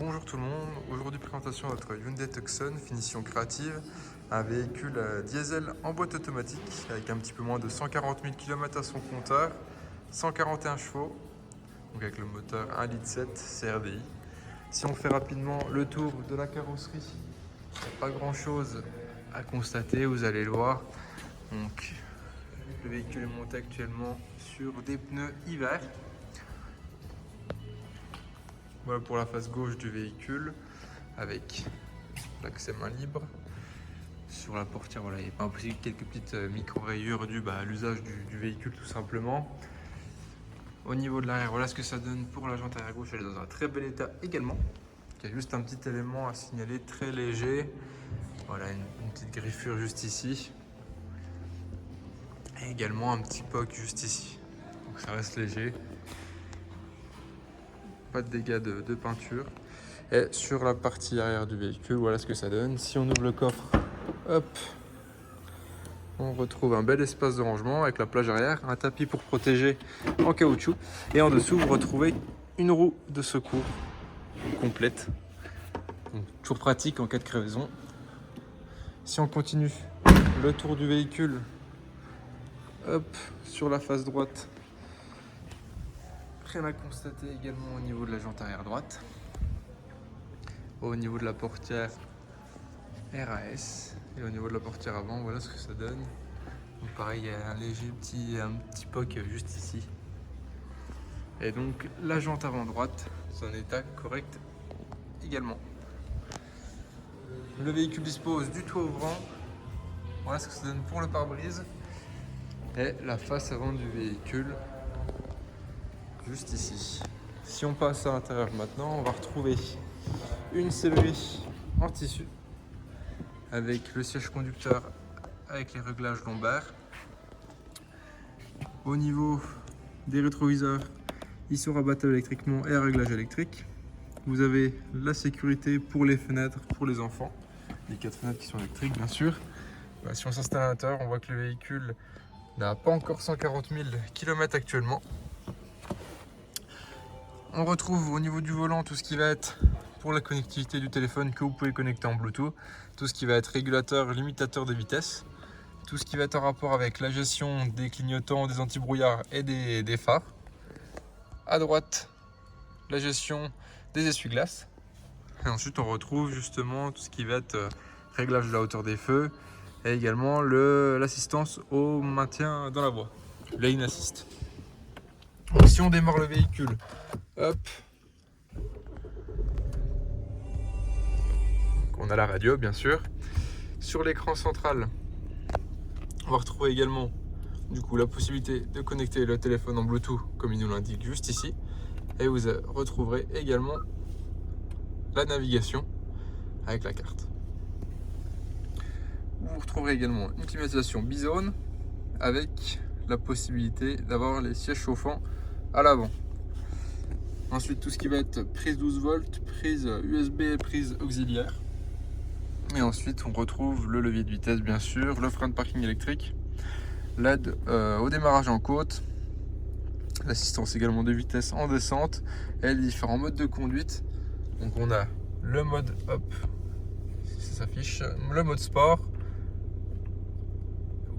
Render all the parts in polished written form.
Bonjour tout le monde, aujourd'hui présentation de notre Hyundai Tucson, finition créative, un véhicule diesel en boîte automatique avec un petit peu moins de 140 000 km à son compteur, 141 chevaux, donc avec le moteur 1,7 litre CRDI. Si on fait rapidement le tour de la carrosserie, il n'y a pas grand chose à constater, vous allez le voir. Donc, le véhicule est monté actuellement sur des pneus hiver. Voilà pour la face gauche du véhicule avec l'accès main libre. Sur la portière, voilà, il n'est pas impossible quelques petites micro-rayures dues à l'usage du véhicule tout simplement. Au niveau de l'arrière, voilà ce que ça donne pour la jante arrière gauche. Elle est dans un très bel état également. Il y a juste un petit élément à signaler très léger. Voilà, une petite griffure juste ici. Et également un petit poc juste ici. Donc ça reste léger. Pas de dégâts de peinture. Et sur la partie arrière du véhicule, voilà ce que ça donne. Si on ouvre le coffre, hop, on retrouve un bel espace de rangement avec la plage arrière, un tapis pour protéger en caoutchouc. Et en dessous, vous retrouvez une roue de secours complète. Donc, toujours pratique en cas de crevaison. Si on continue le tour du véhicule, hop, sur la face droite, rien à constater également au niveau de la jante arrière droite. Au niveau de la portière RAS et au niveau de la portière avant, voilà ce que ça donne. Donc pareil, il y a un léger petit poc juste ici. Et donc la jante avant droite, c'est en état correct également. Le véhicule dispose du toit ouvrant. Voilà ce que ça donne pour le pare-brise. Et la face avant du véhicule, juste ici. Si on passe à l'intérieur maintenant, on va retrouver une sellerie en tissu avec le siège conducteur avec les réglages lombaires. Au niveau des rétroviseurs, ils sont rabattables électriquement et à réglage électrique. Vous avez la sécurité pour les fenêtres, pour les enfants, les 4 fenêtres qui sont électriques bien sûr. Si on s'installe à l'intérieur, on voit que le véhicule n'a pas encore 140 000 km actuellement. On retrouve au niveau du volant tout ce qui va être pour la connectivité du téléphone que vous pouvez connecter en Bluetooth, tout ce qui va être régulateur, limitateur de vitesse, tout ce qui va être en rapport avec la gestion des clignotants, des antibrouillards et des phares. À droite, la gestion des essuie-glaces. Et ensuite, on retrouve justement tout ce qui va être réglage de la hauteur des feux et également l'assistance au maintien dans la voie, lane assist. Donc, si on démarre le véhicule, hop, on a la radio bien sûr. Sur l'écran central, on va retrouver également du coup la possibilité de connecter le téléphone en Bluetooth comme il nous l'indique juste ici. Et vous retrouverez également la navigation avec la carte. Vous retrouverez également une climatisation bizone avec la possibilité d'avoir les sièges chauffants à l'avant. Ensuite, tout ce qui va être prise 12 volts, prise USB et prise auxiliaire. Et ensuite, on retrouve le levier de vitesse, bien sûr, le frein de parking électrique, l'aide au démarrage en côte, l'assistance également de vitesse en descente et les différents modes de conduite. Donc, on a le mode hop, ça s'affiche, le mode sport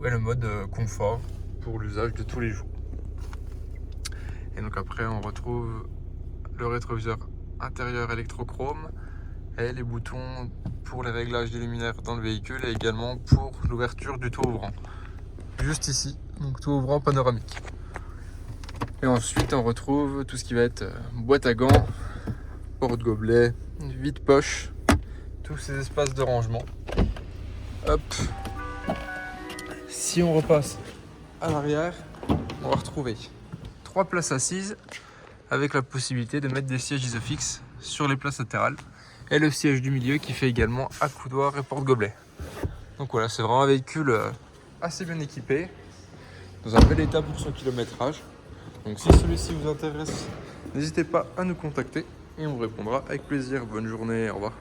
et le mode confort pour l'usage de tous les jours. Et donc, après, on retrouve le rétroviseur intérieur électrochrome et les boutons pour les réglages des luminaires dans le véhicule et également pour l'ouverture du toit ouvrant juste ici, donc toit ouvrant panoramique. Et ensuite on retrouve tout ce qui va être boîte à gants, porte-gobelet, vide-poche, tous ces espaces de rangement. Hop, si on repasse à l'arrière, on va retrouver 3 places assises avec la possibilité de mettre des sièges isofixes sur les places latérales et le siège du milieu qui fait également accoudoir et porte-gobelet. Donc voilà, c'est vraiment un véhicule assez bien équipé, dans un bel état pour son kilométrage. Donc si celui-ci vous intéresse, n'hésitez pas à nous contacter et on vous répondra avec plaisir. Bonne journée, au revoir.